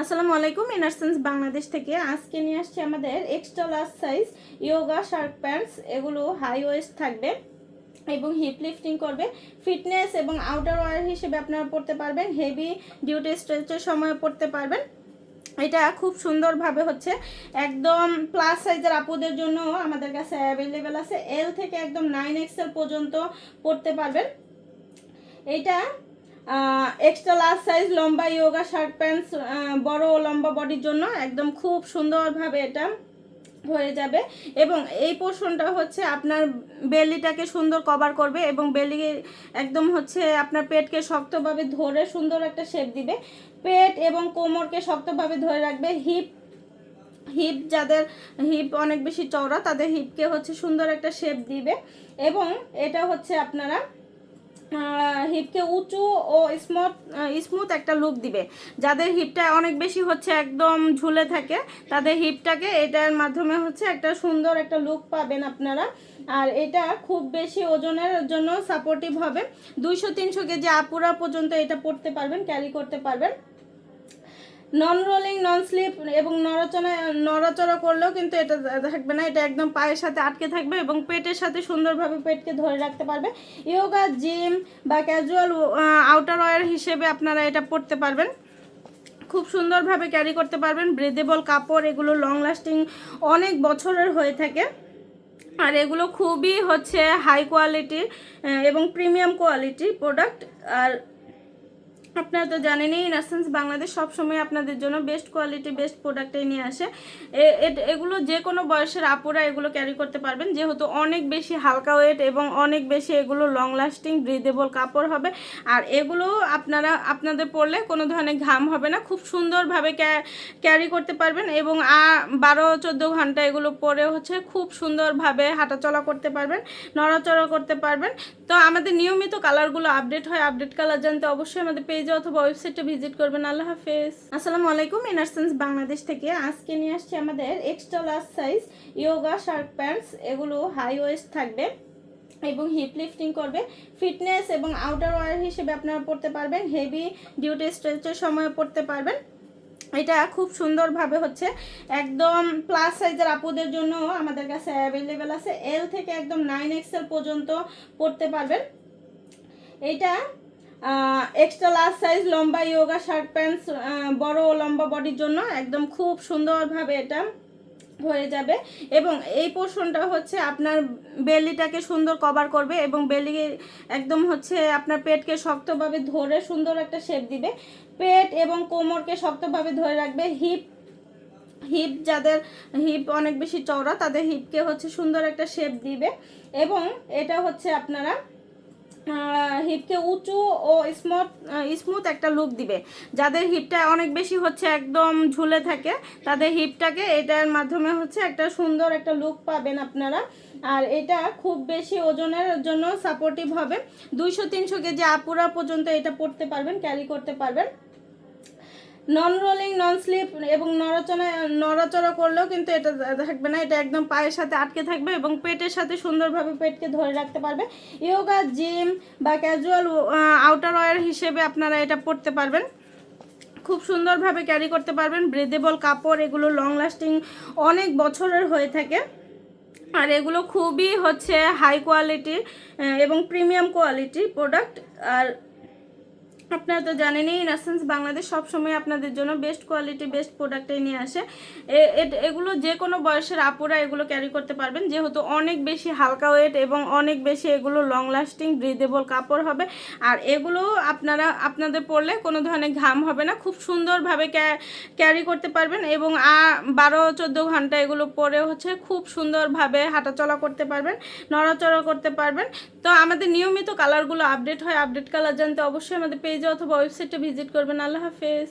আসসালামু আলাইকুম। ইনারসেন্স বাংলাদেশ থেকে আজকে নিয়ে আসছি আমাদের extra large size yoga shirt pants. এগুলো হাই ওয়েস্ট থাকবে এবং হিপ লিফটিং করবে। ফিটনেস এবং আউটার ওয়্যার হিসেবে আপনারা পড়তে পারবেন, হেভি ডিউটি স্ট্রেচের সময় পড়তে পারবেন। এটা খুব সুন্দরভাবে হচ্ছে একদম প্লাস সাইজের আপুদের জন্য আমাদের কাছে অ্যাভেলেবেল আছে। এল থেকে একদম 9XL পর্যন্ত পড়তে পারবেন। এটা এক্সট্রা লার্জ সাইজ লম্বা ইয়োগা শার্ট প্যান্টস, বড় লম্বা বডির জন্য একদম খুব সুন্দরভাবে এটা হয়ে যাবে। এবং এই পোর্শনটা হচ্ছে আপনার বেলিটাকে সুন্দর কভার করবে এবং বেলি একদম হচ্ছে আপনার পেটকে শক্তভাবে ধরে সুন্দর একটা শেপ দিবে। পেট এবং কোমরকে শক্তভাবে ধরে রাখবে। হিপ যাদের হিপ অনেক বেশি চওড়া তাদের হিপকে হচ্ছে সুন্দর একটা শেপ দিবে। এবং এটা হচ্ছে আপনারা হিপকে উঁচু ও স্মুথ একটা লুক দিবে। যাদের হিপটা অনেক বেশি হচ্ছে একদম ঝুলে থাকে তাদের হিপটাকে এটার মাধ্যমে হচ্ছে একটা সুন্দর একটা লুক পাবেন আপনারা। আর এটা খুব বেশি ওজনের জন্য সাপোর্টিভ হবে। 200-300 কেজি আপুরা পর্যন্ত এটা পড়তে পারবেন, ক্যারি করতে পারবেন। নন রোলিং, নন স্লিপ এবং নড়াচড়া করলেও কিন্তু এটা থাকবে না, এটা একদম পায়ের সাথে আটকে থাকবে এবং পেটের সাথে সুন্দরভাবে পেটকে ধরে রাখতে পারবে। ইয়োগা, জিম বা ক্যাজুয়াল আউটার ওয়্যার হিসেবে আপনারা এটা পড়তে পারবেন, খুব সুন্দরভাবে ক্যারি করতে পারবেন। ব্রেদেবল কাপড়, এগুলো লং লাস্টিং অনেক বছরের হয়ে থাকে। আর এগুলো খুবই হচ্ছে হাই কোয়ালিটি এবং প্রিমিয়াম কোয়ালিটির প্রোডাক্ট। আর আপনারা তো জানেনই ইনারসেন্স বাংলাদেশ সবসময় আপনাদের জন্য বেস্ট কোয়ালিটি বেস্ট প্রোডাক্টই নিয়ে আসে। এগুলো যে কোনো বয়সের আপুরা এগুলো ক্যারি করতে পারবেন, যেহেতু অনেক বেশি হালকা ওয়েট এবং অনেক বেশি এগুলো লং লাস্টিং ব্রিদেবল কাপড় হবে। আর এগুলো আপনাদের পরলে কোনো ধরনের ঘাম হবে না, খুব সুন্দরভাবে ক্যারি করতে পারবেন এবং 12-14 ঘন্টা এগুলো পরে হচ্ছে খুব সুন্দরভাবে হাঁটাচলা করতে পারবেন, নড়াচড়া করতে পারবেন। তো আমাদের নিয়মিত কালারগুলো আপডেট হয়, আপডেট কালার জানতে অবশ্যই আমাদের পেজে অথবা ওয়েবসাইটে ভিজিট করবেন। আল্লাহ হাফেজ। আসসালামু আলাইকুম। ইনারসেন্স বাংলাদেশ থেকে আজকে নিয়ে আসছি আমাদের extra large size yoga shirt pants. এগুলো হাই ওয়েস্ট থাকবে এবং হিপ লিফটিং করবে। ফিটনেস এবং আউটার ওয়্যার হিসেবে আপনারা পড়তে পারবেন, হেভি ডিউটি স্ট্রেচের সময় পড়তে পারবেন। এটা খুব সুন্দরভাবে হচ্ছে একদম প্লাস সাইজের আপুদের জন্য আমাদের কাছে অ্যাভেলেবেল আছে। এল থেকে একদম 9XL পর্যন্ত পড়তে পারবেন। এটা এক্সট্রা লার্জ সাইজ লম্বা ইয়োগা শার্ট প্যান্টস, বড় লম্বা বডির জন্য একদম খুব সুন্দরভাবে এটা হয়ে যাবে। এবং এই পোর্শনটা হচ্ছে আপনার বেলিটাকে সুন্দর কভার করবে এবং বেলি একদম হচ্ছে আপনার পেটকে শক্তভাবে ধরে সুন্দর একটা শেপ দিবে। পেট এবং কোমরকে শক্তভাবে ধরে রাখবে। হিপ যাদের হিপ অনেক বেশি চওড়া তাদের হিপকে হচ্ছে সুন্দর একটা শেপ দিবে। এবং এটা হচ্ছে আপনারা হিপকে উঁচু ও স্মুথ একটা লুক দিবে। যাদের হিপটা অনেক বেশি হচ্ছে একদম ঝুলে থাকে তাদের হিপটাকে এটার মাধ্যমে হচ্ছে একটা সুন্দর একটা লুক পাবেন আপনারা। আর এটা খুব বেশি ওজনের জন্য সাপোর্টিভ হবে। 200-300 কেজি আপুরা পর্যন্ত এটা পড়তে পারবেন, ক্যারি করতে পারবেন। নন রোলিং, নন স্লিপ এবং নড়াচড়া করলেও কিন্তু এটা থাকবে না, এটা একদম পায়ের সাথে আটকে থাকবে এবং পেটের সাথে সুন্দরভাবে পেটকে ধরে রাখতে পারবে। ইয়োগা, জিম বা ক্যাজুয়াল আউটার ওয়্যার হিসেবে আপনারা এটা পড়তে পারবেন, খুব সুন্দরভাবে ক্যারি করতে পারবেন। ব্রেদেবল কাপড়, এগুলো লং লাস্টিং অনেক বছরের হয়ে থাকে। আর এগুলো খুবই হচ্ছে হাই কোয়ালিটি এবং প্রিমিয়াম কোয়ালিটির প্রোডাক্ট। আর আপনারা তো জানেনই ইনারসেন্স বাংলাদেশ সবসময় আপনাদের জন্য বেস্ট কোয়ালিটি বেস্ট প্রোডাক্টই নিয়ে আসে। এগুলো যে কোনো বয়সের আপুরা এগুলো ক্যারি করতে পারবেন, যেহেতু অনেক বেশি হালকা ওয়েট এবং অনেক বেশি এগুলো লং লাস্টিং ব্রিদেবল কাপড় হবে। আর এগুলো আপনাদের পরলে কোনো ধরনের ঘাম হবে না, খুব সুন্দরভাবে ক্যারি করতে পারবেন এবং 12-14 ঘন্টা এগুলো পরে হচ্ছে খুব সুন্দরভাবে হাঁটাচলা করতে পারবেন, নড়াচড়া করতে পারবেন। তো আমাদের নিয়মিত কালারগুলো আপডেট হয়, আপডেট কালার জানতে অবশ্যই আমাদের পেজে অথবা ওয়েবসাইটে ভিজিট করবেন। আল্লাহ হাফেজ।